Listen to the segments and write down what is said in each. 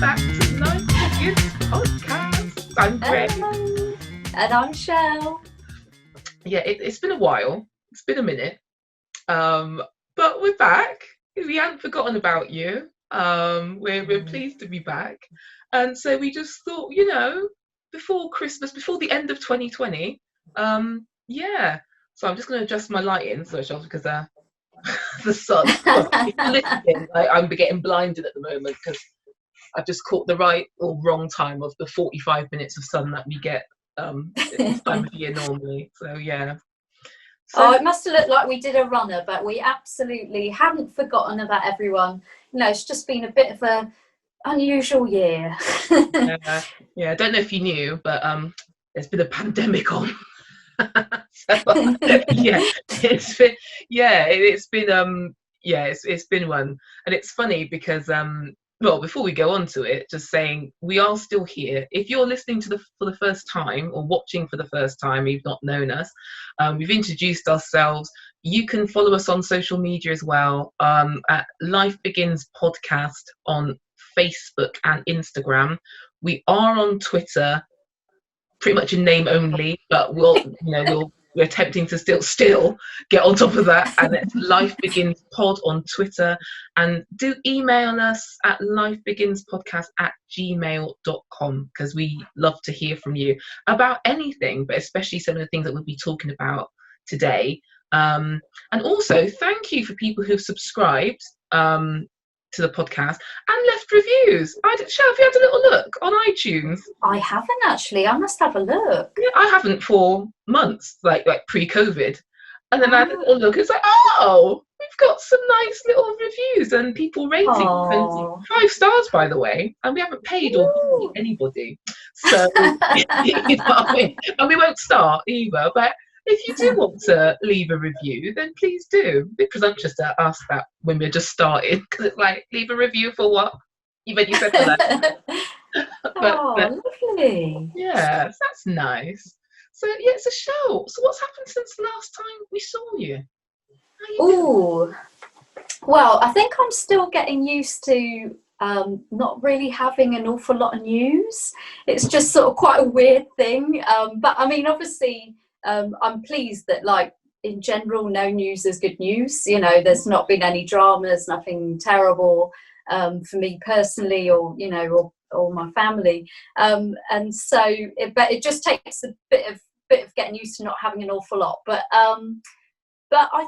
back to Life Begins podcast. I'm Greg. Hello. And I'm Shell. Yeah, it's been a while. It's been a minute. Um, but we're back. We haven't forgotten about you. We're pleased to be back. And so we just thought, before Christmas, before the end of 2020, yeah. So I'm just going to adjust my lighting, so because the sun. Well, if you're listening, I'm getting blinded at the moment because I've just caught the right or wrong time of the 45 minutes of sun that we get at this time of year normally. So yeah. Oh, So it must have looked like we did a runner, but we absolutely hadn't forgotten about everyone. It's just been a bit of a unusual year. yeah, I don't know if you knew, but there's been a pandemic on. So yeah, it's been it's been one, and it's funny because well, before we go on to it, just saying we are still here. If you're listening to for the first time or watching for the first time, you've not known us, we've introduced ourselves. You can follow us on social media as well, at Life Begins Podcast on Facebook and Instagram. We are on Twitter, pretty much in name only, but we're attempting to still get on top of that. And it's Life Begins Pod on Twitter, and do email us at lifebeginspodcast@gmail.com, because we love to hear from you about anything, but especially some of the things that we'll be talking about today. And also thank you for people who've subscribed to the podcast and left reviews. Shall have you had a little look on iTunes? I haven't actually. I must have a look. Yeah, I haven't for months, like pre-COVID. And then I had a Oh, little look. It's like, oh, we've got some nice little reviews and people rating. And oh. 5 stars, by the way. And we haven't paid or bullied Ooh. anybody. So, you know what I mean? And we won't start either. But if you do want to leave a review, then please do. A bit presumptuous to ask that when we're just starting, because it's like, leave a review for what? You said for that. But Oh, lovely. yeah, so that's nice. So yeah, it's a show. So what's happened since the last time we saw you? How you been? Oh, well, I think I'm still getting used to not really having an awful lot of news. It's just sort of quite a weird thing. But I mean, obviously, I'm pleased that, like, in general, no news is good news. There's not been any dramas, nothing terrible for me personally, or my family. And so, but it just takes a bit of getting used to not having an awful lot. But I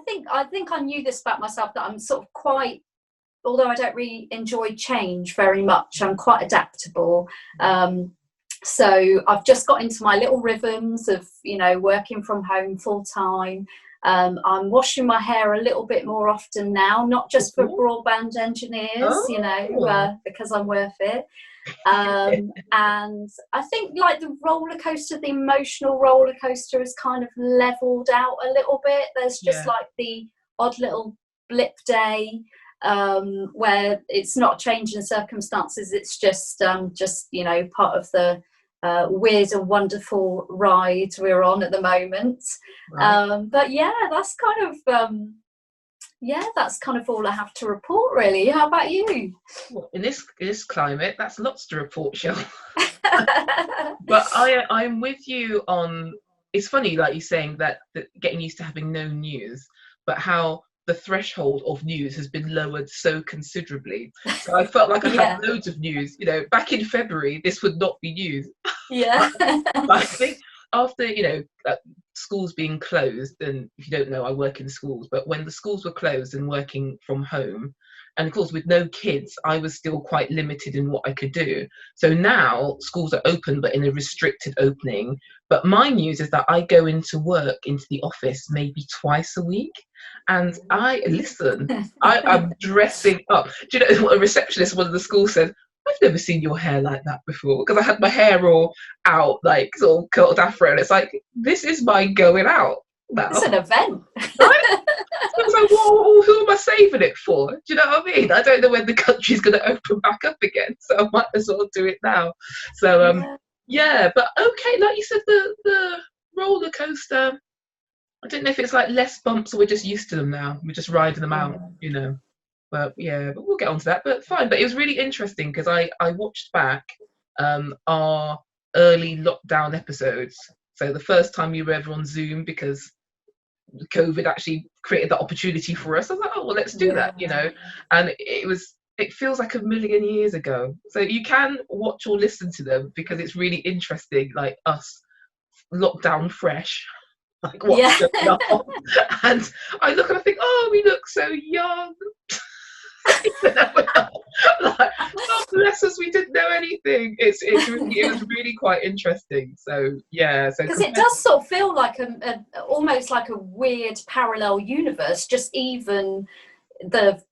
think I knew this about myself, that I'm sort of quite, although I don't really enjoy change very much, I'm quite adaptable. So I've just got into my little rhythms of, working from home full time. I'm washing my hair a little bit more often now, not just for broadband engineers, because I'm worth it. And I think, like, the emotional roller coaster has kind of leveled out a little bit. There's just Yeah. like the odd little blip day, where it's not changing circumstances. It's just part of the weird and wonderful ride we're on at the moment. Right. But that's kind of all I have to report, really. How about you? Well, in this climate, that's lots to report, Shell. But I'm with you on. It's funny, like you saying that getting used to having no news, but how the threshold of news has been lowered so considerably. So I felt like I had Yeah. loads of news. Back in February, this would not be news. Yeah. But I think after schools being closed, and if you don't know, I work in schools, but when the schools were closed and working from home, and of course with no kids, I was still quite limited in what I could do. So now schools are open, but in a restricted opening. But my news is that I go into work, into the office, maybe twice a week, and I'm dressing up. Do you know what a receptionist at one of the schools said? I've never seen your hair like that before, because I had my hair all out, like sort of curled afro, and it's like, this is my going out now, It's an event. right? So I was like, well, who am I saving it for? Do you know what I mean? I don't know when the country's going to open back up again, so I might as well do it now. So Yeah. yeah, but okay, like you said, the roller coaster. I don't know if it's like less bumps or we're just used to them now. We're just riding them out. But yeah, but we'll get onto that. But fine. But it was really interesting because I watched back our early lockdown episodes. So the first time we were ever on Zoom, because COVID actually created that opportunity for us. I was like, oh well, let's do Yeah. that, And it feels like a million years ago. So you can watch or listen to them because it's really interesting, like us lockdown fresh, like what's Yeah. going on. And I look and I think, oh, we look so young. Like, oh, bless us, we didn't know anything. It was really quite interesting. So yeah, so Because it does sort of feel like almost like a weird parallel universe. Just even the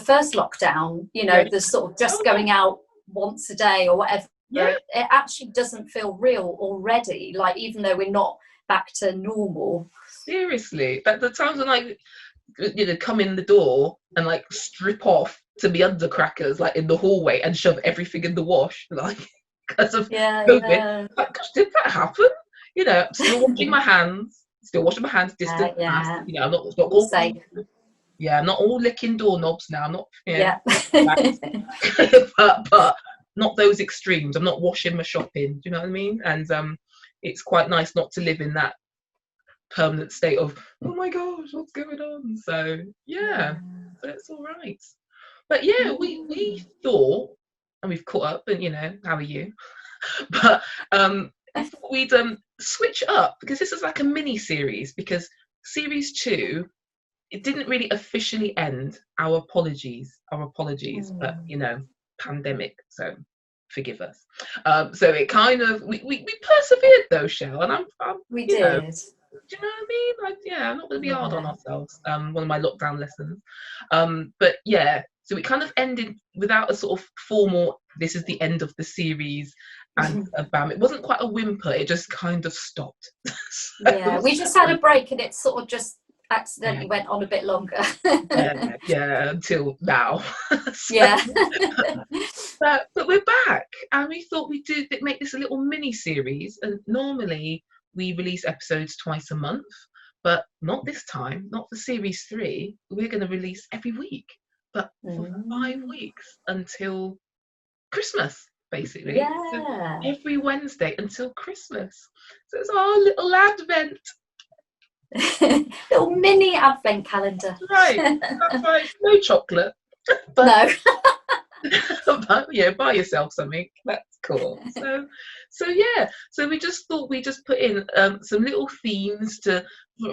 first lockdown, yeah, the sort of just oh, going out once a day or whatever. yeah, It actually doesn't feel real already. Like even though we're not back to normal. seriously. But the times when I come in the door and like strip off to be undercrackers like in the hallway and shove everything in the wash like because of Yeah, COVID. yeah, Like, gosh, did that happen? Still washing my hands, distance past. yeah. I'm not All all, safe. yeah, I'm not all licking doorknobs now. I'm not, Yeah. but not those extremes. I'm not washing my shopping. Do you know what I mean? And it's quite nice not to live in that permanent state of, oh my gosh, what's going on? So yeah, so it's all right. But yeah, we thought, and we've caught up, and how are you? But we thought we'd switch up because this is like a mini series, because series 2, it didn't really officially end. Our apologies, but pandemic, so forgive us. So it kind of we persevered though, Shell, and I'm We you know did. do you know what I mean? Like, yeah, I'm not going to be hard on Yeah. ourselves. One of my lockdown lessons. But yeah, so it kind of ended without a sort of formal, this is the end of the series, and a bam. It wasn't quite a whimper, it just kind of stopped. Yeah. We just had a break and it sort of just Yeah, accidentally went on a bit longer. yeah, until now. So, Yeah. but we're back, and we thought we'd make this a little mini series. And normally we release episodes twice a month, but not this time. Not for series 3. We're going to release every week, but for 5 weeks until Christmas, basically. So Yeah. every Wednesday until Christmas. So it's our little advent. Little mini advent calendar. Right, that's right. No chocolate, but No. but yeah, buy yourself something. That's cool. So yeah. So we just thought we just put in some little themes to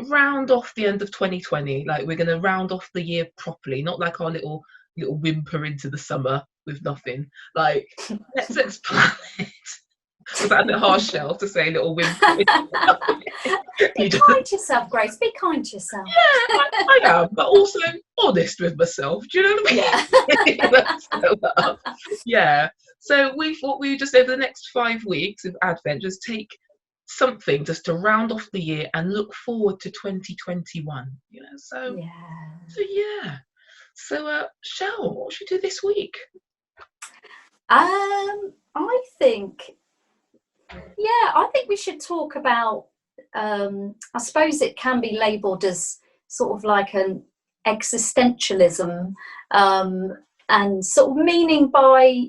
round off the end of 2020. Like, we're gonna round off the year properly, not like our little whimper into the summer with nothing. Like, let's plan it. Was that a bit harsh, Shell, to say little whimper? Be kind to yourself, Grace. Be kind to yourself. Yeah, I am, but also honest with myself. Do you know what I mean? Yeah. Yeah. So we thought we would just, over the next 5 weeks of Advent, just take something just to round off the year and look forward to 2021. Yeah. So yeah. So Shell, what should we do this week? I think we should talk about, I suppose it can be labelled as sort of like an existentialism, and sort of meaning by,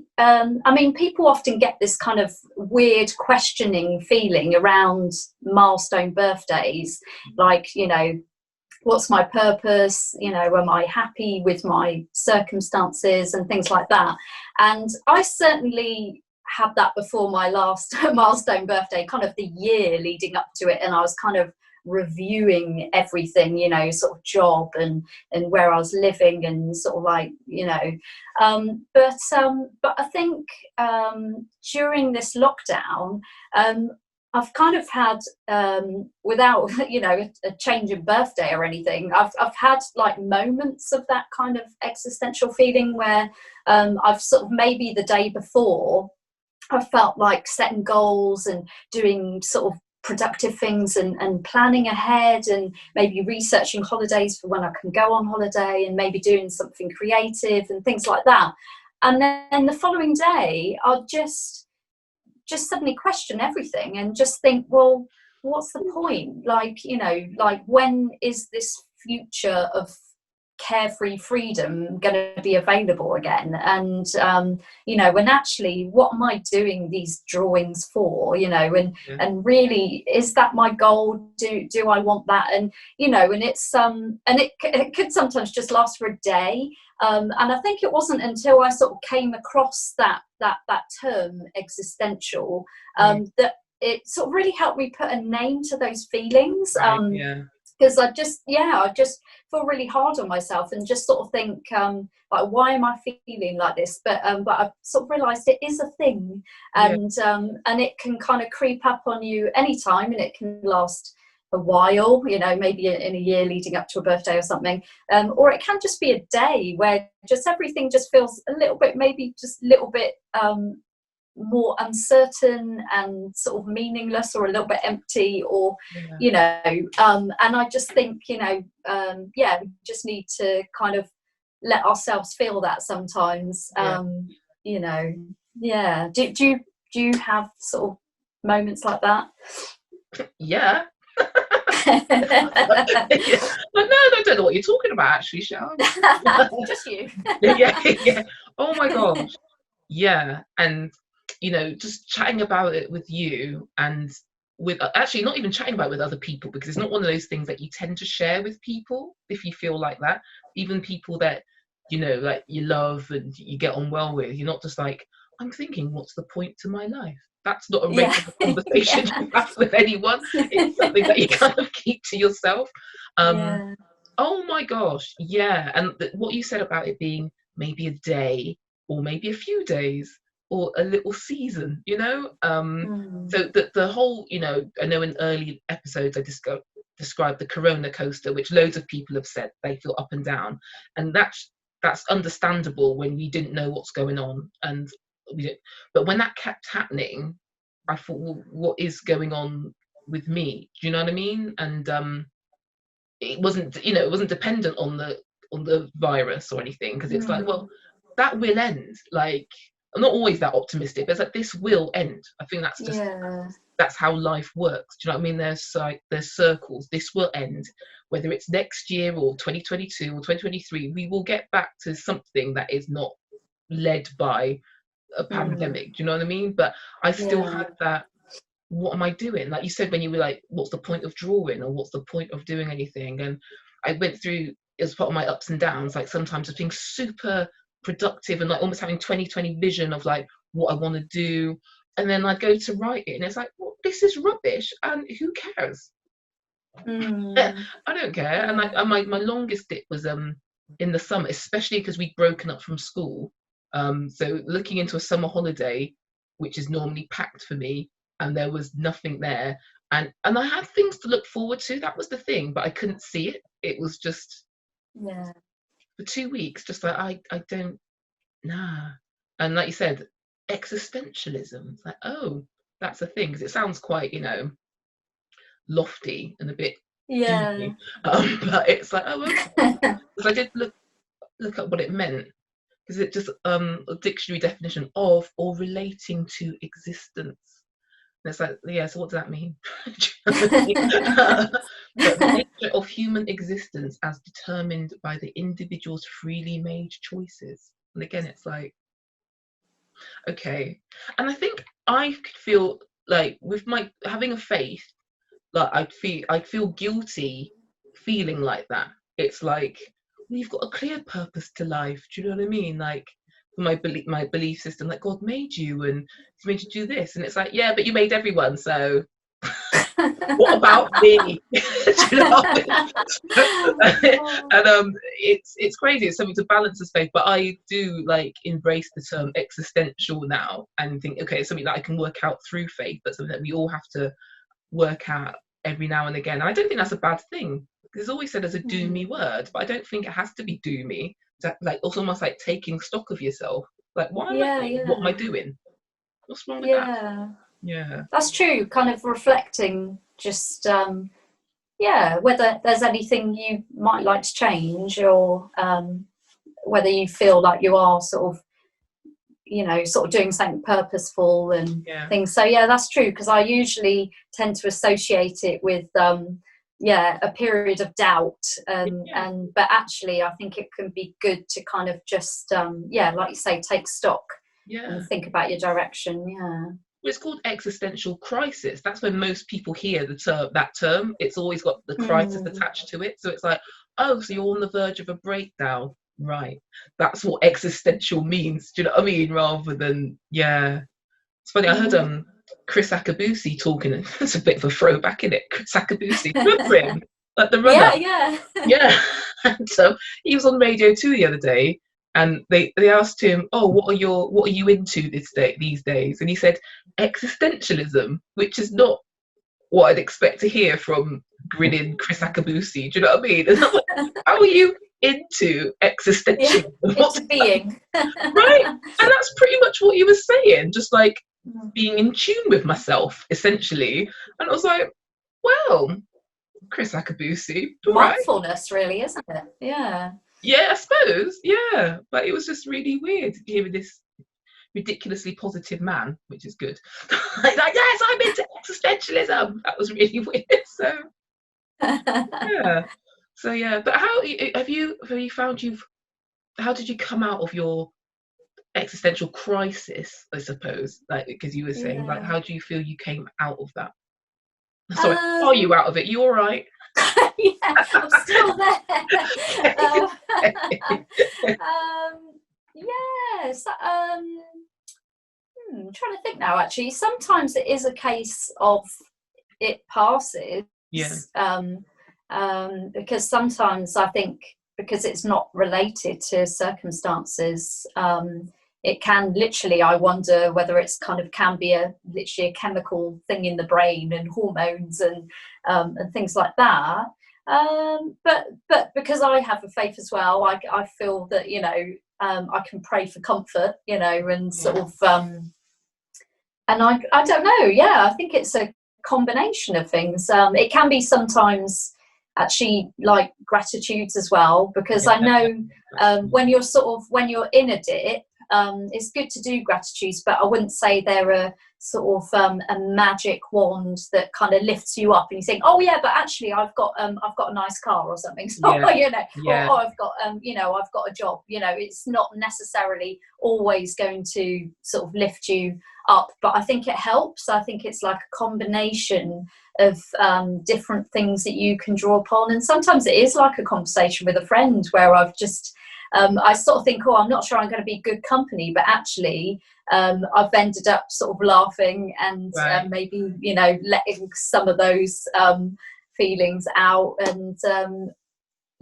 people often get this kind of weird questioning feeling around milestone birthdays, like, what's my purpose? Am I happy with my circumstances and things like that? And I certainly had that before my last milestone birthday, kind of the year leading up to it, and I was kind of reviewing everything, sort of job and where I was living and sort of like, but I think during this lockdown, I've kind of had, without a change in birthday or anything, I've had like moments of that kind of existential feeling where I've sort of, maybe the day before, I felt like setting goals and doing sort of productive things and planning ahead, and maybe researching holidays for when I can go on holiday, and maybe doing something creative and things like that. And then the following day, I'll just suddenly question everything and just think, well, what's the point? Like, like, when is this future of carefree freedom going to be available again? And you know, and actually, what am I doing these drawings for? You know, and really, is that my goal? Do I want that? And you know, and it's and it could sometimes just last for a day. And I think it wasn't until I sort of came across that term existential that it sort of really helped me put a name to those feelings. Because I just feel really hard on myself and just sort of think like, why am I feeling like this? But I've sort of realised it is a thing, and it can kind of creep up on you anytime, and it can last a while, you know, maybe in a year leading up to a birthday or something, or it can just be a day where just everything just feels a little bit, maybe just a little bit more uncertain and sort of meaningless, or a little bit empty, or you know, and I just think, you know, we just need to kind of let ourselves feel that sometimes. You know, do you have sort of moments like that? Yeah. But no, I don't know what you're talking about, actually, Sharon. Just you. Yeah. Oh my gosh. Yeah. And you know, just chatting about it with you, and with actually not even chatting about it with other people, because it's not one of those things that you tend to share with people if you feel like that. Even people that, you know, like you love and you get on well with, you're not just like, I'm thinking, what's the point to my life? That's not a regular conversation you have with anyone. It's something that you kind of keep to yourself. Oh my gosh, yeah. And what you said about it being maybe a day, or maybe a few days, or a little season, you know? So the whole, you know, I know in early episodes I described the corona coaster, which loads of people have said they feel up and down. And that's understandable when we didn't know what's going on. And but when that kept happening, I thought, well, what is going on with me? Do you know what I mean? And it wasn't, you know, it wasn't dependent on the virus or anything, because it's like, well, that will end. Like, I'm not always that optimistic, but it's like, this will end. I think that's just that's how life works. Do you know what I mean? There's circles. This will end, whether it's next year or 2022 or 2023. We will get back to something that is not led by a pandemic. Do you know what I mean? But I still had that, what am I doing? Like you said, when you were like, what's the point of drawing, or what's the point of doing anything? And I went through, as part of my ups and downs, like sometimes just being super productive and like almost having 2020 vision of like what I want to do, and then I go to write it and it's like, well, this is rubbish, and who cares? I don't care. And like my longest dip was in the summer, especially because we'd broken up from school. So looking into a summer holiday, which is normally packed for me, and there was nothing there, and I had things to look forward to. That was the thing, but I couldn't see it. It was just for 2 weeks, just like I don't, nah. And like you said, existentialism. It's like, oh, that's a thing, because it sounds quite, you know, lofty and a bit doomy. But it's like, oh, okay. Because I did look up what it meant, because it just a dictionary definition of or relating to existence. And it's like, yeah, so what does that mean? But the nature of human existence as determined by the individual's freely made choices. And again, it's like, okay. And I think I could feel like, with my having a faith, like I'd feel guilty feeling like that. It's like, well, you've got a clear purpose to life. Do you know what I mean? Like, my belief system, like, God made you and he's made you do this, and it's like, yeah, but you made everyone, so what about me? Do you know what I mean? And it's crazy. It's something to balance this faith, but I do like embrace the term existential now, and think, okay, it's something that I can work out through faith, but something that we all have to work out every now and again. I don't think that's a bad thing. It's always said as a doomy word, but I don't think it has to be doomy. Like, it's almost like taking stock of yourself. Like, why am I here? What am I doing? What's wrong with that? Yeah, that's true. Kind of reflecting, just whether there's anything you might like to change, or whether you feel like you are sort of, you know, sort of doing something purposeful and things. So yeah, that's true, because I usually tend to associate it with a period of doubt, and but actually I think it can be good to kind of just like you say, take stock and think about your direction. It's called existential crisis. That's when most people hear that term. It's always got the crisis attached to it. So it's like, oh, so you're on the verge of a breakdown, right? That's what existential means. Do you know what I mean? Rather than it's funny. I heard Chris Akabusi talking. It's a bit of a throwback, isn't it? Chris Akabusi, remember him? Like the runner. Yeah. And so he was on Radio 2 the other day, and they asked him, "Oh, what are you into these days?" And he said, "Existentialism," which is not what I'd expect to hear from grinning Chris Akabusi. Do you know what I mean? And I'm like, how are you into existentialism? Into being. Right? And that's pretty much what he was saying, just like being in tune with myself, essentially. And I was like, well, Chris Akabusi, mindfulness, really, isn't it? Yeah, I suppose. Yeah, but it was just really weird hearing this ridiculously positive man, which is good. like, yes, I'm into existentialism. That was really weird. So but how have you found how did you come out of your existential crisis, I suppose, like, because you were saying, like, how do you feel you came out of that? Sorry, are you out of it? You all right? I'm still there. I'm trying to think now, actually. Sometimes it is a case of it passes, because sometimes I think, because it's not related to circumstances, it can literally, I wonder whether it's kind of can be literally a chemical thing in the brain and hormones and things like that. But because I have a faith as well, I feel that, I can pray for comfort, and sort of, and I don't know. I think it's a combination of things. It can be sometimes actually like gratitudes as well, because I know when you're in a dip, it's good to do gratitudes, but I wouldn't say they're a sort of a magic wand that kind of lifts you up and you think, oh yeah, but actually I've got a nice car or something. So or I've got I've got a job. It's not necessarily always going to sort of lift you up, but I think it helps. I think it's like a combination of different things that you can draw upon, and sometimes it is like a conversation with a friend where I've just I sort of think, I'm not sure I'm going to be good company, but actually I've ended up sort of laughing and maybe, letting some of those feelings out. And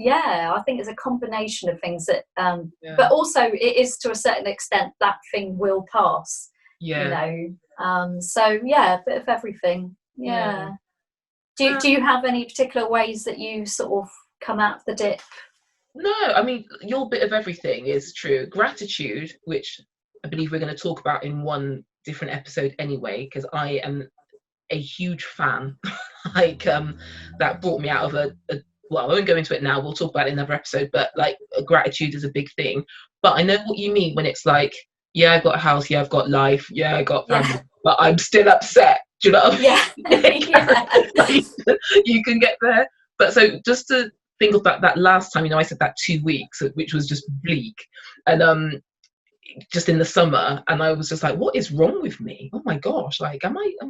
I think it's a combination of things that, but also it is to a certain extent that thing will pass, so a bit of everything. Do you have any particular ways that you sort of come out of the dip? No, I mean, your bit of everything is true. Gratitude, which I believe we're going to talk about in one different episode anyway, because I am a huge fan. That brought me out of well, I won't go into it now. We'll talk about it in another episode, but like gratitude is a big thing. But I know what you mean when it's like, I've got a house, I've got life, I got family, but I'm still upset. Do you know what I mean? You can get there. But so just to think of that last time, I said that 2 weeks, which was just bleak, and just in the summer, and I was just like, what is wrong with me? Oh my gosh, like am I a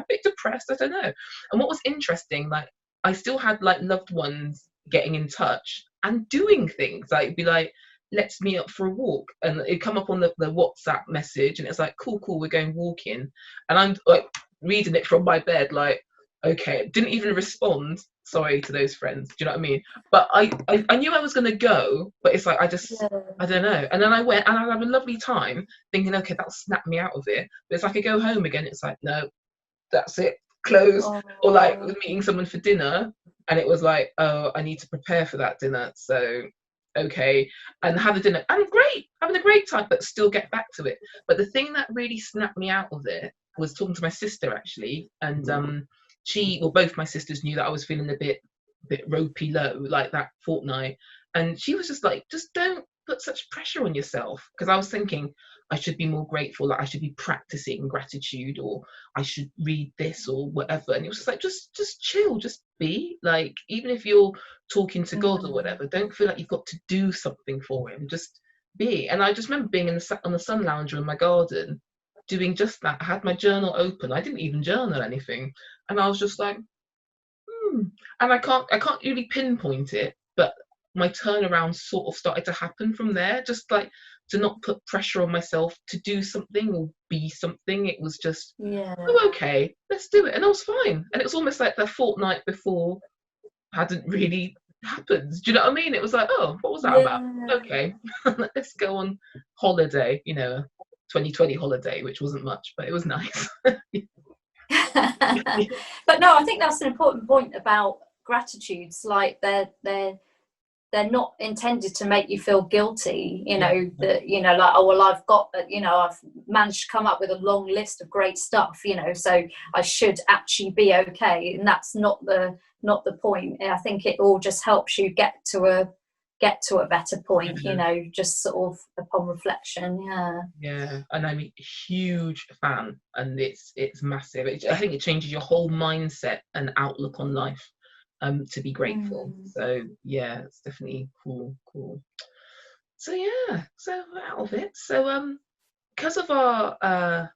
bit depressed? I don't know. And what was interesting, like I still had like loved ones getting in touch and doing things, like it'd be like, let's meet up for a walk, and it'd come up on the WhatsApp message, and it's like, cool, we're going walking, and I'm like reading it from my bed, like, okay, didn't even respond, sorry to those friends, do you know what I mean? But I knew I was going to go, but it's like I don't know. And then I went and I had a lovely time thinking, okay, that'll snap me out of it. But it's like I go home again, it's like, no, that's it, closed. Or like meeting someone for dinner, and it was like, oh, I need to prepare for that dinner, so okay, and have a dinner, and having a great time, but still get back to it. But the thing that really snapped me out of it was talking to my sister, actually, and both my sisters knew that I was feeling a bit ropey low, like that fortnight, and she was just like, just don't put such pressure on yourself. Because I was thinking I should be more grateful, like I should be practicing gratitude, or I should read this or whatever. And it was just like, just chill, just be. Like, even if you're talking to God or whatever, don't feel like you've got to do something for him. Just be. And I just remember being on the sun lounger in my garden, doing just that. I had my journal open. I didn't even journal anything, and I was just like, and I can't really pinpoint it, but my turnaround sort of started to happen from there. Just like to not put pressure on myself to do something or be something. It was just, Yeah. oh, okay, let's do it, and I was fine. And it was almost like the fortnight before hadn't really happened. Do you know what I mean? It was like, oh, what was that about? Yeah. Okay, let's go on holiday. 2020 holiday, which wasn't much, but it was nice. But no, I think that's an important point about gratitudes. Like they're not intended to make you feel guilty, that, like, oh, well, I've managed to come up with a long list of great stuff, so I should actually be okay. And that's not the point. I think it all just helps you get to a better point, just sort of upon reflection. Yeah, and I'm a huge fan, and it's massive. I think it changes your whole mindset and outlook on life, to be grateful. So yeah, it's definitely cool. So yeah, so out of it. So because of our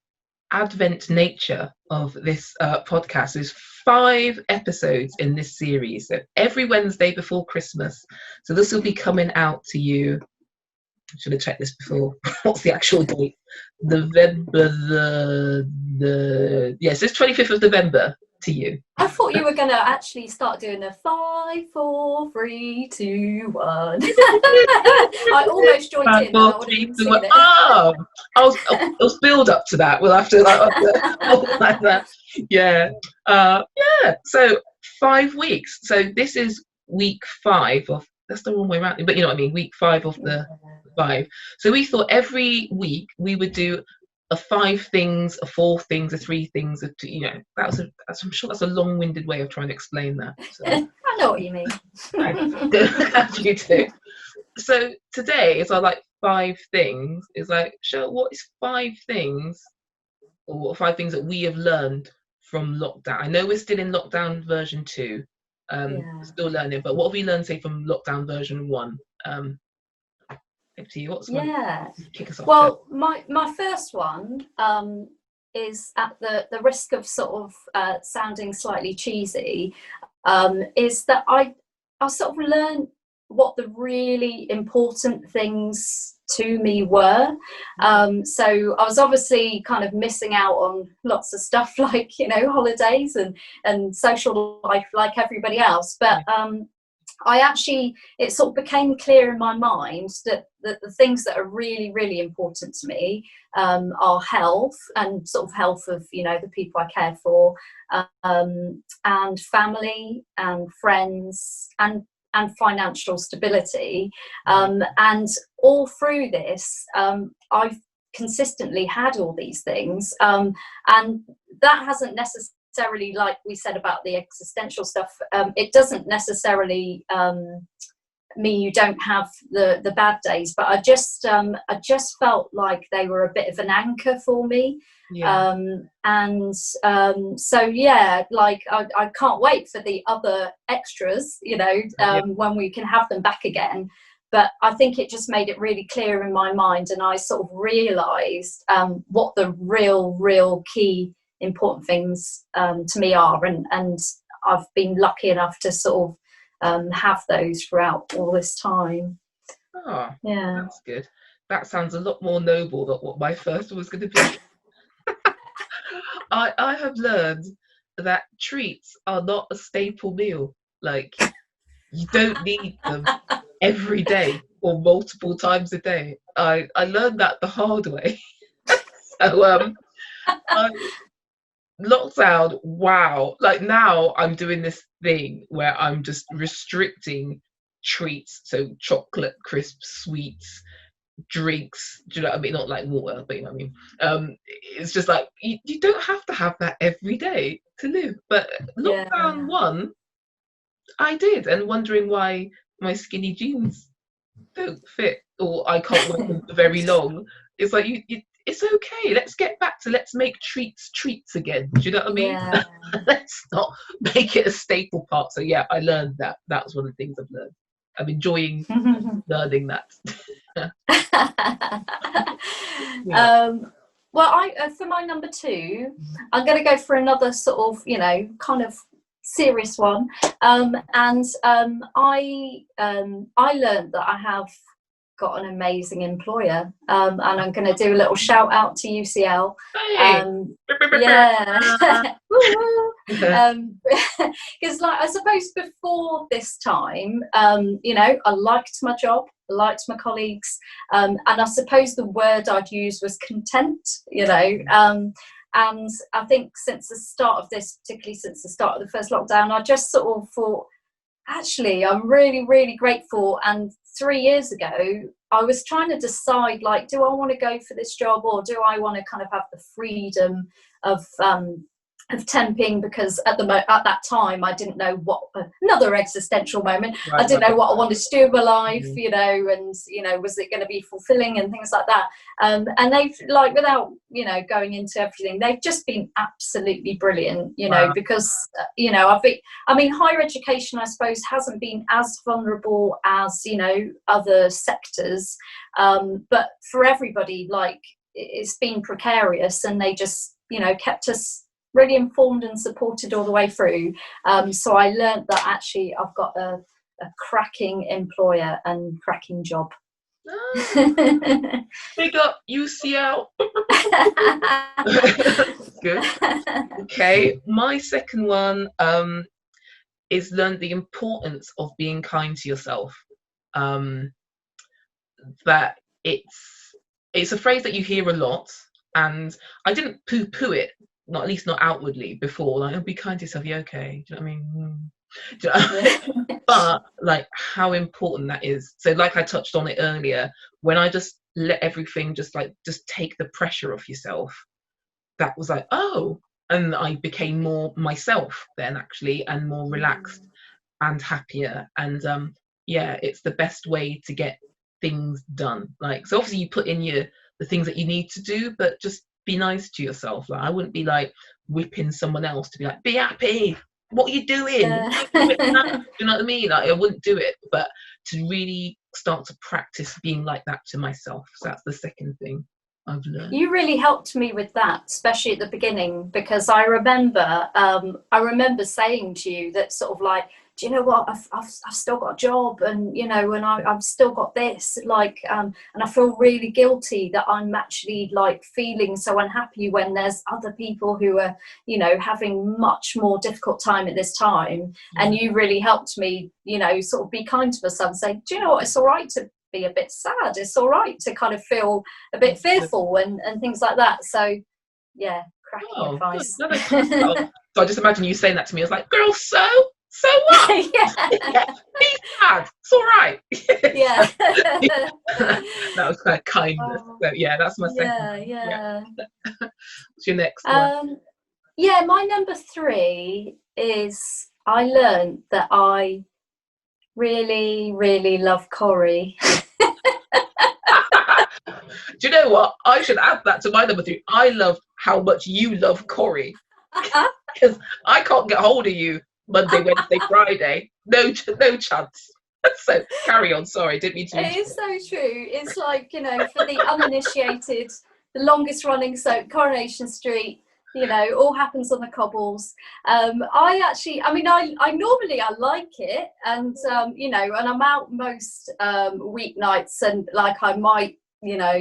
Advent nature of this podcast, there's 5 episodes in this series. So every Wednesday before Christmas. So this will be coming out to you. I should have checked this before. What's the actual date? November yes, it's 25th of November to you. I thought you were going to actually start doing a 5, 4, 3, 2, 1. I almost joined 5, in. 4, 3, 2, 1. Oh, I was build up to that. We'll have to like that. Yeah. Yeah. So 5 weeks. So this is week 5 of. That's the wrong way around, but you know what I mean. Week 5 of the 5. So we thought every week we would do a 5 things, a 4 things, a 3 things, a 2, I'm sure that's a long-winded way of trying to explain that. So. I know what you mean. You do. So today is our 5 things. Is like, what is 5 things, or 5 things that we have learned from lockdown? I know we're still in lockdown version 2. Still learning, but what have we learned, say, from lockdown version 1? To you, what's one? Kick us off. Well, my first one is, at the risk of sort of sounding slightly cheesy, is that I sort of learned what the really important things to me were. So I was obviously kind of missing out on lots of stuff, like holidays and social life, like everybody else, but it sort of became clear in my mind that the things that are really, really important to me are health, and sort of health of the people I care for, and family and friends, and financial stability, and all through this I've consistently had all these things, and that hasn't necessarily, like we said about the existential stuff, it doesn't necessarily mean you don't have the bad days, but I just felt like they were a bit of an anchor for me. So yeah, like I can't wait for the other extras, when we can have them back again. But I think it just made it really clear in my mind, and I sort of realised what the real key important things to me are, and I've been lucky enough to sort of have those throughout all this time. Oh, yeah, that's good. That sounds a lot more noble than what my first was going to be. I have learned that treats are not a staple meal. Like, you don't need them every day or multiple times a day. I learned that the hard way. So lockdown, wow. Like, now I'm doing this thing where I'm just restricting treats, so chocolate, crisps, sweets, drinks, do you know what I mean? Not like water, but you know what I mean. It's just like you don't have to have that every day to live. But lockdown 1, I did, and wondering why my skinny jeans don't fit, or I can't wear them for very long. It's like it's okay. Let's make treats again. Do you know what I mean? Yeah. Let's not make it a staple part. So yeah, I learned that. That was one of the things I've learned. I'm enjoying learning that. Yeah. Well, for my number two, I'm going to go for another sort of, kind of serious one. I learned that I have got an amazing employer, and I'm going to do a little shout out to UCL. Hey. Yeah. Because like, I suppose before this time, I liked my job, I liked my colleagues, and I suppose the word I'd use was content, and I think since the start of this, particularly since the start of the first lockdown, I just sort of thought, actually, I'm really, really grateful. And 3 years ago, I was trying to decide, like, do I want to go for this job, or do I want to kind of have the freedom of temping, because at that time I didn't know what, another existential moment, I didn't know what I wanted to do with my life, and was it going to be fulfilling and things like that, and they've, like, without going into everything, they've just been absolutely brilliant, because higher education, I suppose, hasn't been as vulnerable as other sectors, but for everybody, like, it's been precarious, and they just kept us really informed and supported all the way through. So I learned that actually I've got a cracking employer and cracking job. Big up UCL. Good. Okay, my second one is learn the importance of being kind to yourself. That it's a phrase that you hear a lot, and I didn't poo-poo it, not, at least not outwardly, before, like, oh, be kind to yourself, you okay? Do you know what I mean? Do you know what I mean? But like, how important that is. So like I touched on it earlier, when I just let everything just take the pressure off yourself, that was like, oh, and I became more myself then, actually, and more relaxed and happier. And yeah, it's the best way to get things done. Like, so obviously you put in the things that you need to do, but just be nice to yourself. Like, I wouldn't be like whipping someone else to be like, be happy, what are you doing? Yeah. Do you know what I mean? Like, I wouldn't do it, but to really start to practice being like that to myself. So that's the second thing I've learned. You really helped me with that, especially at the beginning, because I remember saying to you that sort of like, do you know what, I've still got a job, and and I've still got this, like, and I feel really guilty that I'm actually like feeling so unhappy when there's other people who are having much more difficult time at this time. And you really helped me sort of be kind to myself and say, do you know what, it's all right to be a bit sad, it's all right to kind of feel a bit fearful and things like that. So yeah, cracking advice. So I just imagine you saying that to me. I was like, girl, so what? Yeah, be sad, it's all right. Yeah. That was kind of kindness. So yeah, that's my second. Yeah. What's your next one? Yeah, my number 3 is, I learned that I really, really love Corrie. Do you know what? I should add that to my number 3. I love how much you love Corrie, because I can't get hold of you Monday, Wednesday, Friday. No chance. So carry on. Sorry, didn't mean to. It is so true. It's like, for the uninitiated, the longest running soap, Coronation Street, all happens on the cobbles. I normally I like it, and and I'm out most weeknights, and like I might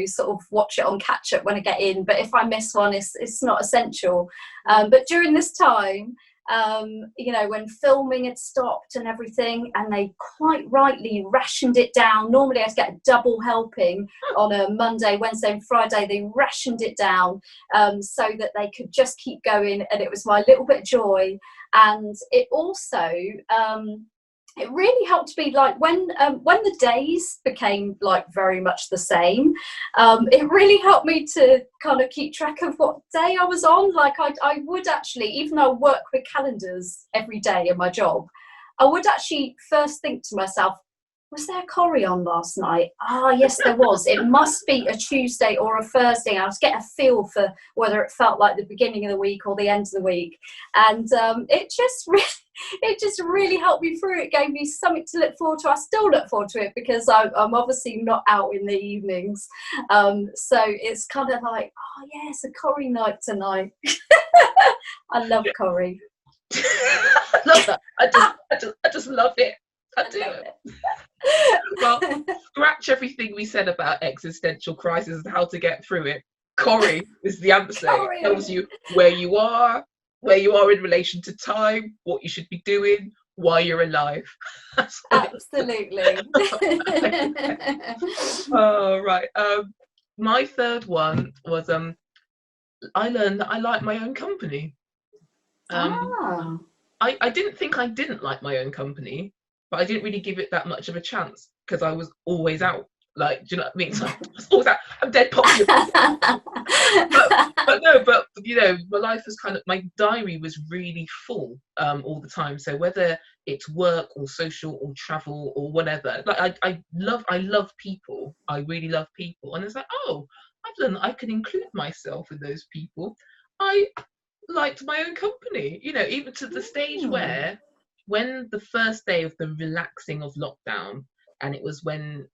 sort of watch it on catch up when I get in, but if I miss one, it's not essential. But during this time, when filming had stopped and everything, and they quite rightly rationed it down. Normally I'd get a double helping on a Monday, Wednesday and Friday. They rationed it down so that they could just keep going, and it was my little bit of joy. And it also it really helped me, like, when the days became like very much the same, it really helped me to kind of keep track of what day I was on. Like, I would actually, even though I work with calendars every day in my job, I would actually first think to myself, was there a curry on last night? Ah, yes, there was. It must be a Tuesday or a Thursday. I was getting a feel for whether it felt like the beginning of the week or the end of the week. And it just really helped me through. It gave me something to look forward to. I still look forward to it because I'm obviously not out in the evenings. So it's kind of like, oh, yeah, it's a curry night tonight. I love curry. I love that. I just love it. I do. Well, scratch everything we said about existential crisis and how to get through it. Curry is the answer. It tells you where you are in relation to time, what you should be doing, why you're alive. Absolutely. Oh, right. My third one was I learned that I like my own company. I didn't think I didn't like my own company, but I didn't really give it that much of a chance because I was always out. Like, do you know what I mean? So I was always out. I'm dead popular. but you know, my life was my diary was really full all the time. So whether it's work or social or travel or whatever, like I love people. I really love people, and it's like, oh, I've learned that I can include myself in those people. I liked my own company, you know, even to the stage where when the first day of the relaxing of lockdown, and it was when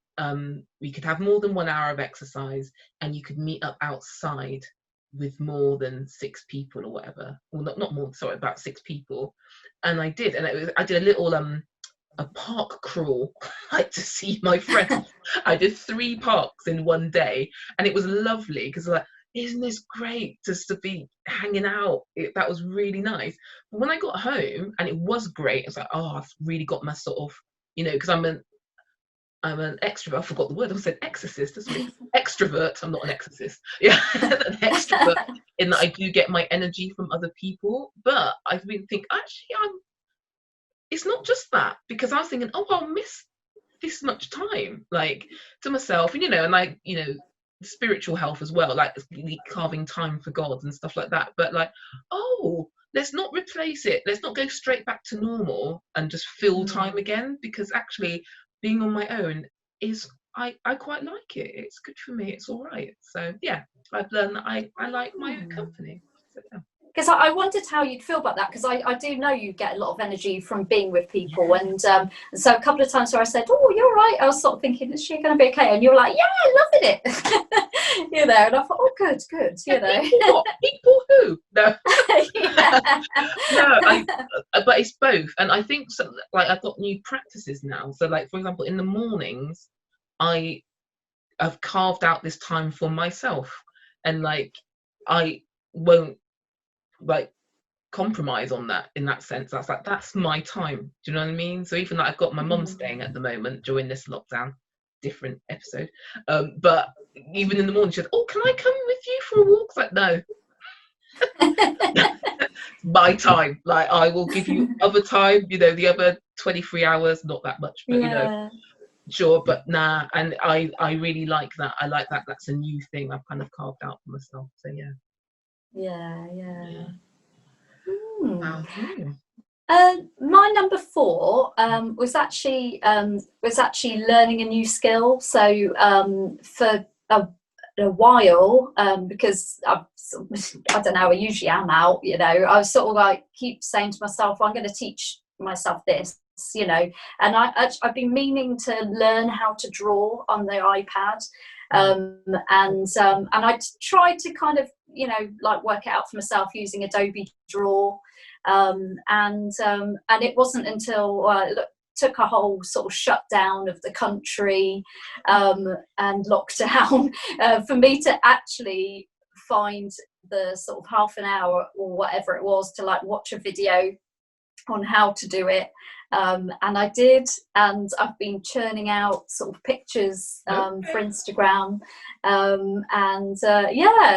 we could have more than 1 hour of exercise and you could meet up outside with more than 6 people or whatever, well, not more, sorry, about 6 people. And I did I did a little a park crawl like to see my friends. I did 3 parks in one day, and it was lovely because like, isn't this great just to be hanging out? That was really nice. But when I got home, and it was great, it's like, oh, I've really got my sort of, you know, because I'm an extrovert. I forgot the word. I said exorcist, isn't it? Extrovert. I'm not an exorcist. Yeah, an extrovert in that I do get my energy from other people. But I've been thinking, actually, it's not just that, because I was thinking, oh, I'll miss this much time, like, to myself, and you know, and like, you know, spiritual health as well, like carving time for God and stuff like that. But like, oh, let's not replace it. Let's not go straight back to normal and just fill time again, because actually being on my own is, I quite like it. It's good for me. It's all right. So yeah, I've learned that I like my own company. So, yeah. Because I wondered how you'd feel about that, because I do know you get a lot of energy from being with people. And so a couple of times where I said, oh, you're right, I was sort of thinking, is she going to be okay? And you were like, yeah, I'm loving it. You know, and I thought, oh, good, you know. People who? No. No, but it's both. And I think, so, like, I've got new practices now. So like, for example, in the mornings, I've carved out this time for myself. And like, I won't like compromise on that, in that sense. That's my time. Do you know what I mean? So even like, I've got my mum staying at the moment during this lockdown, different episode, but even in the morning she said, oh, can I come with you for a walk? It's like, no. My time, like, I will give you other time, you know, the other 23 hours, not that much, but you know, sure, but nah. And I really like that. I like that. That's a new thing I've kind of carved out for myself. So yeah. Wow. My number 4 was actually learning a new skill. So for a while, because I don't know, I usually am out, you know, I was sort of like keep saying to myself, I'm going to teach myself this, you know, and I've been meaning to learn how to draw on the iPad. And I tried to kind of, you know, like work it out for myself using Adobe Draw, and it wasn't until took a whole sort of shutdown of the country and lockdown for me to actually find the sort of half an hour or whatever it was to like watch a video on how to do it. And I did, and I've been churning out sort of pictures for Instagram,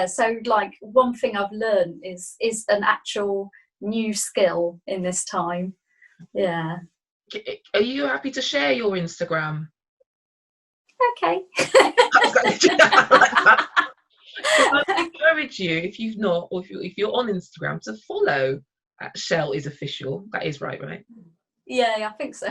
so like one thing I've learned is an actual new skill in this time. Yeah. Are you happy to share your Instagram? Okay. I encourage you, if you've not, or if you're on Instagram, to follow Shell is Official. That is right? Yeah, I think so.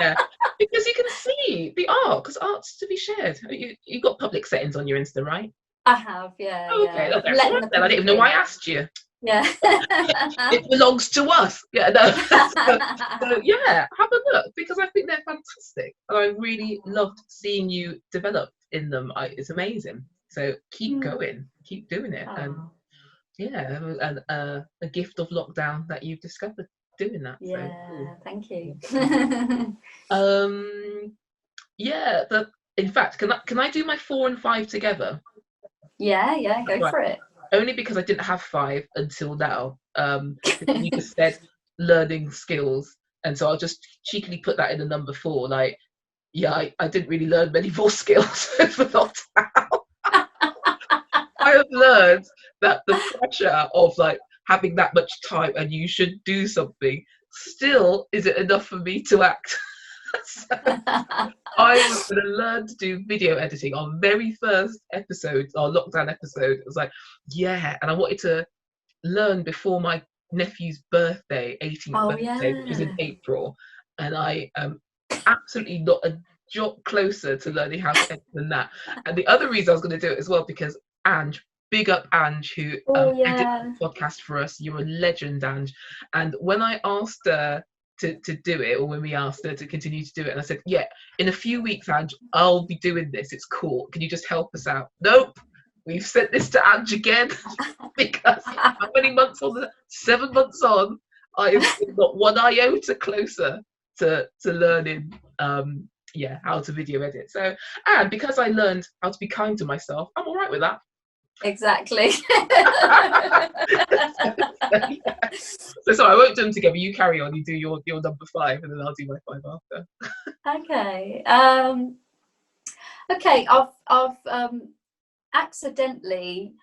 Yeah, because you can see the art, because art's to be shared. You got public settings on your Insta, right? I have, yeah, Oh, okay, yeah. oh, I'm that's all letting right the then. I didn't public even know why in. I asked you. Yeah. It belongs to us. Yeah, no. So yeah, have a look, because I think they're fantastic, and I really loved seeing you develop in them. It's amazing. So keep going, keep doing it, and Oh, yeah, and a gift of lockdown that you've discovered doing that. So cool. yeah, thank you. Um, yeah. In fact, can I do my 4 and 5 together? Yeah, yeah, go Right. for it. Only because I didn't have 5 until now. Because you just said learning skills, and so I'll just cheekily put that in the number 4. Like, yeah, I didn't really learn many more skills over lockdown. I have learned that the pressure of like having that much time and you should do something still isn't enough for me to act. So I was going to learn to do video editing. Our very first episode, our lockdown episode, it was like, yeah, and I wanted to learn before my nephew's birthday, 18th Oh, birthday, which is in yeah. April, and I am absolutely not a jot closer to learning how to edit than that. And the other reason I was going to do it as well, because Ange, big up Ange, who Oh, edits yeah. the podcast for us. You're a legend, Ange. And when I asked her to do it, or when we asked her to continue to do it, and I said, yeah, in a few weeks, Ange, I'll be doing this. It's cool. Can you just help us out? Nope. We've sent this to Ange again because how many months on? 7 months on, I am still not one iota closer to learning. Yeah, how to video edit. So, and because I learned how to be kind to myself, I'm all right with that. Exactly. So sorry, I won't do them together. You carry on. You do your number 5, and then I'll do my 5 after. Okay. Okay. I've accidentally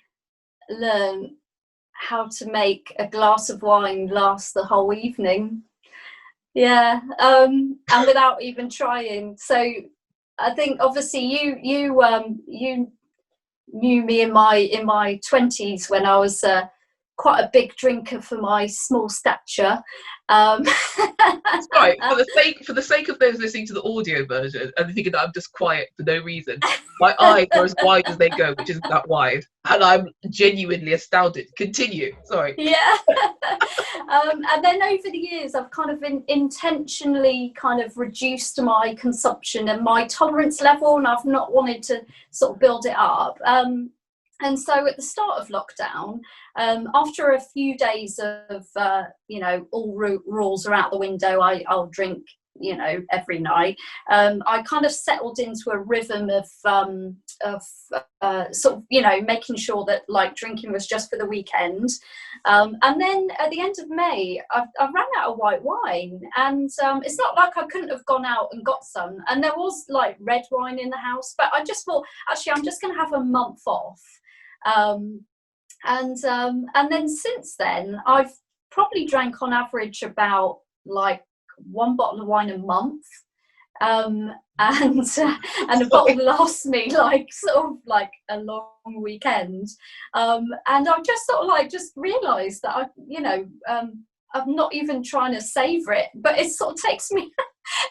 learned how to make a glass of wine last the whole evening. Yeah. And without even trying. So I think obviously you knew me in my 20s when I was quite a big drinker for my small stature. Sorry, for the sake of those listening to the audio version and thinking that I'm just quiet for no reason, my eyes are as wide as they go, which isn't that wide, and I'm genuinely astounded. Continue. Sorry. Yeah. And then over the years I've kind of intentionally kind of reduced my consumption and my tolerance level, and I've not wanted to sort of build it up. And so at the start of lockdown, after a few days of all rules are out the window, I'll drink every night. I kind of settled into a rhythm of sort of making sure that like drinking was just for the weekend. And then at the end of May, I ran out of white wine, and it's not like I couldn't have gone out and got some, and there was like red wine in the house, but I just thought, actually, I'm just going to have a month off. And then since then, I've probably drank on average about like 1 bottle of wine a month. And a bottle lasts me like sort of like a long weekend. And I've just sort of like just realised that I'm not even trying to savour it, but it sort of takes me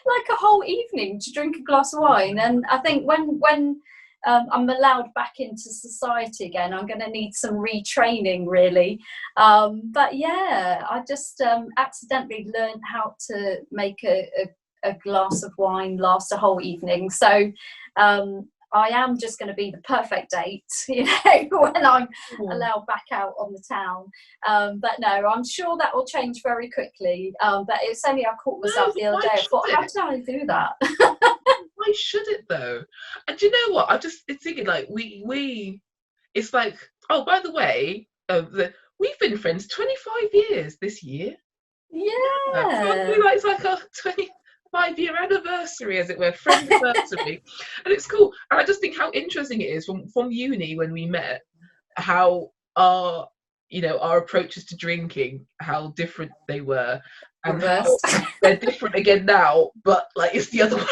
like a whole evening to drink a glass of wine. And I think when I'm allowed back into society again, I'm going to need some retraining, really. But yeah, I just accidentally learned how to make a glass of wine last a whole evening. So I am just going to be the perfect date, when I'm allowed back out on the town. But no, I'm sure that will change very quickly. But it's only I caught myself the other day. I thought, how did I do that? Why should it though? And do you know what? I'm just thinking like we it's like, oh, by the way, we've been friends 25 years this year. Yeah. It's like a 25-year anniversary, as it were, friend anniversary. And it's cool. And I just think how interesting it is from uni when we met, how our approaches to drinking, how different they were, and how they're different again now, but like it's the other way.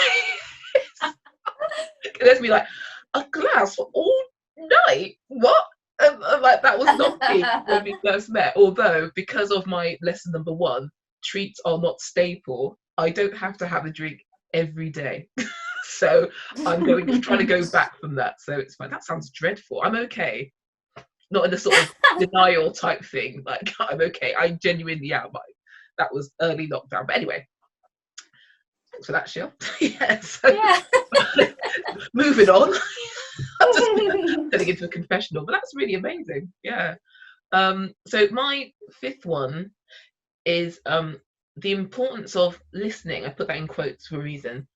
There's me like, a glass for all night? What? Like that was not me when we first met. Although because of my lesson number 1, treats are not staple. I don't have to have a drink every day. So I'm trying to go back from that. So it's like, that sounds dreadful. I'm okay. Not in a sort of denial type thing. Like, I'm okay. I genuinely am. Like, that was early lockdown. But anyway, thanks for that, Shil. Yeah. So Yeah. moving on. I'm just turning into a confessional, but that's really amazing. Yeah. So my fifth one is the importance of listening. I put that in quotes for a reason.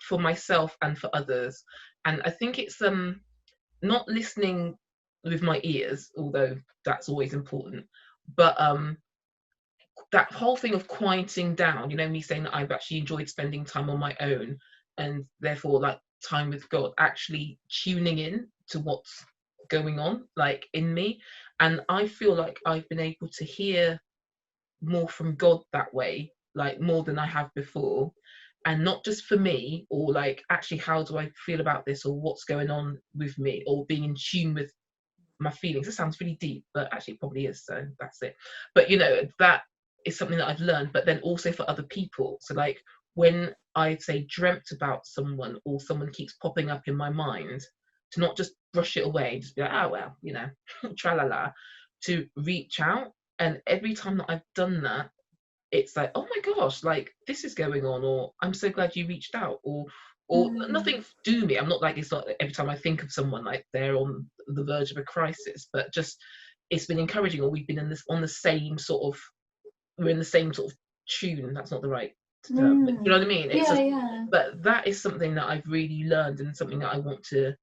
For myself and for others. And I think it's not listening with my ears, although that's always important, but that whole thing of quieting down, me saying that I've actually enjoyed spending time on my own, and therefore like time with God, actually tuning in to what's going on like in me. And I feel like I've been able to hear more from God that way, like more than I have before. And not just for me, or like, actually, how do I feel about this, or what's going on with me, or being in tune with my feelings. It sounds really deep, but actually it probably is, so that's it. But that is something that I've learned, but then also for other people. So like, when I say dreamt about someone, or someone keeps popping up in my mind, to not just brush it away, just be like, oh well, tra la la, to reach out. And every time that I've done that, it's like, oh my gosh, like, this is going on, or I'm so glad you reached out, or nothing do me. I'm not like, it's not every time I think of someone like they're on the verge of a crisis, but just, it's been encouraging, or we've been on the same sort of, we're in the same sort of tune. That's not the right term, but you know what I mean? It's just, Yeah. but that is something that I've really learned, and something that I want to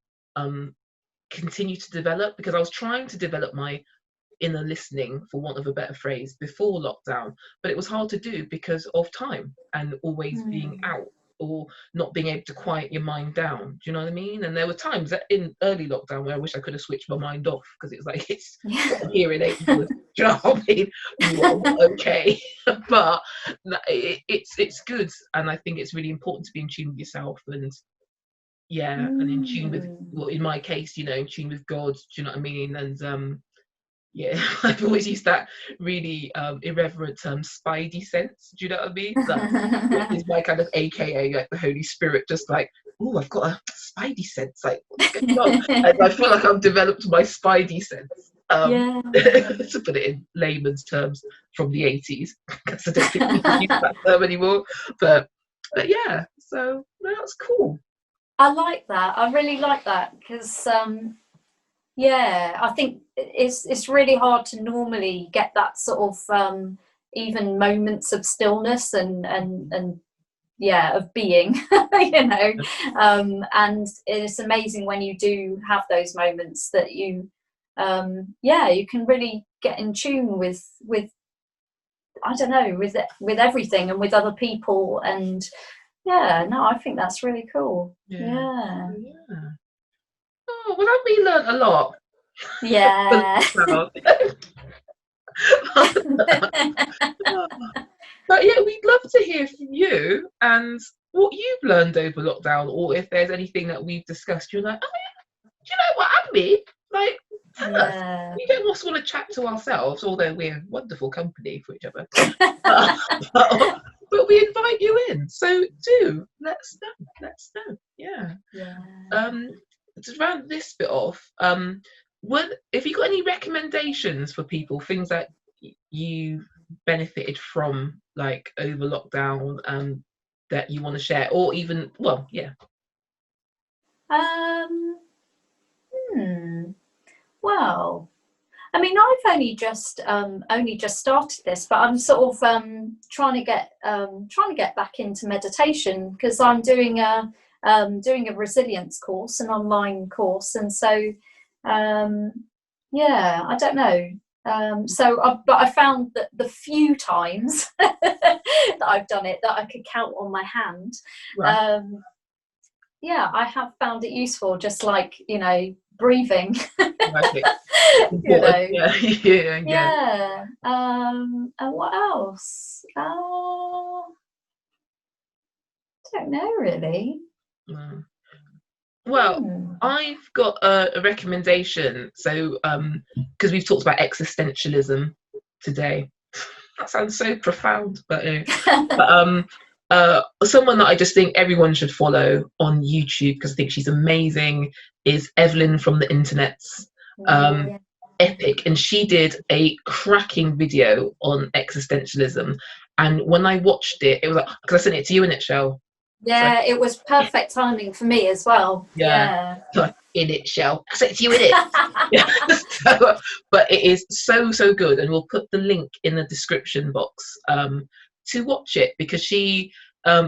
continue to develop, because I was trying to develop my inner listening, for want of a better phrase, before lockdown, but it was hard to do because of time, and always being out, or not being able to quiet your mind down. Do you know what I mean? And there were times that in early lockdown where I wish I could have switched my mind off, because it's like, it's what I'm hearing ain't good. Do you know what I mean? You are not okay. But it's good, and I think it's really important to be in tune with yourself, and and in tune with, well, in my case, in tune with God. Do you know what I mean? And I've always used that really irreverent term, spidey sense. Do you know what I mean? Like, which is my kind of AKA, like the Holy Spirit, just like, oh, I've got a spidey sense. Like, what's going on? And I feel like I've developed my spidey sense. To put it in layman's terms from the 80s, because I don't think people use that term anymore. But yeah, so that's cool. I like that. I really like that, because I think it's really hard to normally get that sort of even moments of stillness and of being, and it's amazing when you do have those moments that you can really get in tune with I don't know, with everything, and with other people, and I think that's really cool. Yeah. Oh, well, that we learned a lot. Yeah. But yeah, we'd love to hear from you, and what you've learned over lockdown, or if there's anything that we've discussed, you're like, oh yeah, do you know what I mean? Like, tell us. We don't just want to chat to ourselves, although we're wonderful company for each other. But we invite you in, so do let us know. Yeah. To round this bit off, if you got any recommendations for people, things that you benefited from, like, over lockdown, that you want to share, or even, well, yeah. Well, I mean, I've only just started this, but I'm sort of trying to get back into meditation, because I'm doing a resilience course, an online course, and so I don't know. But I found that the few times that I've done it, that I could count on my hand, Right. I have found it useful, just like, breathing. Right. Yeah. And what else? I don't know, really. Well, I've got a recommendation. So, because we've talked about existentialism today, that sounds so profound, but Someone that I just think everyone should follow on YouTube, because I think she's amazing, is Evelyn from the Internet's. Yeah. Epic, and she did a cracking video on existentialism, and when I watched it, it was like, because I sent it to you in it, Shell. Yeah, it was perfect timing for me as well. Yeah. In it, Shell. I sent it to you in it. Yeah. So, but it is so good, and we'll put the link in the description box to watch it, because she's a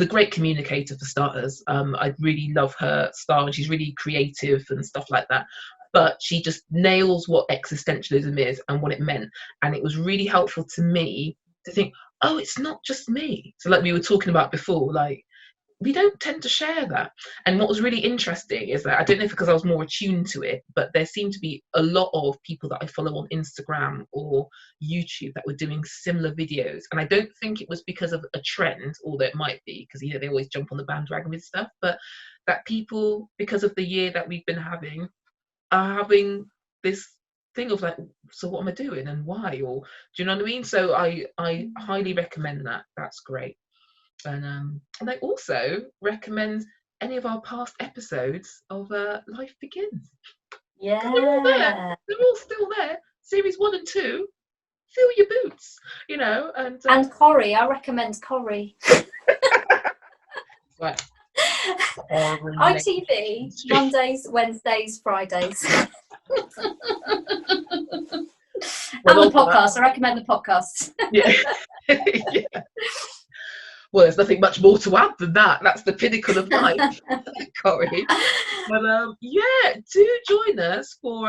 great communicator for starters. I really love her style, and she's really creative and stuff like that. But she just nails what existentialism is and what it meant. And it was really helpful to me to think, oh, it's not just me. So like we were talking about before, like we don't tend to share that. And what was really interesting is that, I don't know if because I was more attuned to it, but there seemed to be a lot of people that I follow on Instagram or YouTube that were doing similar videos. And I don't think it was because of a trend, although it might be, because they always jump on the bandwagon with stuff, but that people, because of the year that we've been having, are having this thing of like, so what am I doing and why? Or do you know what I mean? So I highly recommend that. That's great. And I also recommend any of our past episodes of Life Begins. Yeah. They're all there. They're all still there. Series 1 and 2. Fill your boots, and Corrie. I recommend Corrie. Right. ITV, Mondays, Wednesdays, Fridays. And the podcast. I recommend the podcast. Yeah. Yeah. Well, there's nothing much more to add than that. That's the pinnacle of life, Corrie. But do join us for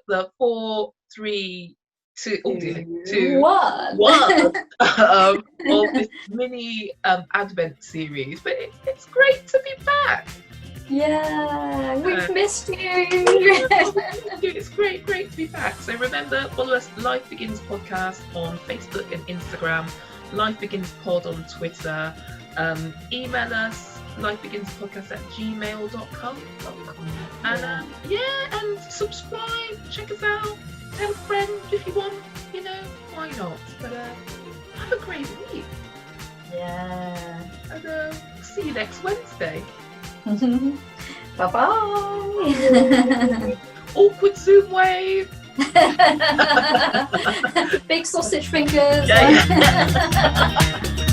the 4, 3, 2, 1 of this mini Advent series. But it's great to be back. Yeah, we've missed you. It's great to be back. So remember, follow us, Life Begins Podcast on Facebook and Instagram, Life Begins Pod on Twitter. Email us, lifebeginspodcast@gmail.com. And and subscribe, check us out, tell a friend if you want, why not? But have a great week. Yeah. And see you next Wednesday. Bye-bye. Awkward Zoom wave. Big sausage fingers. Yeah.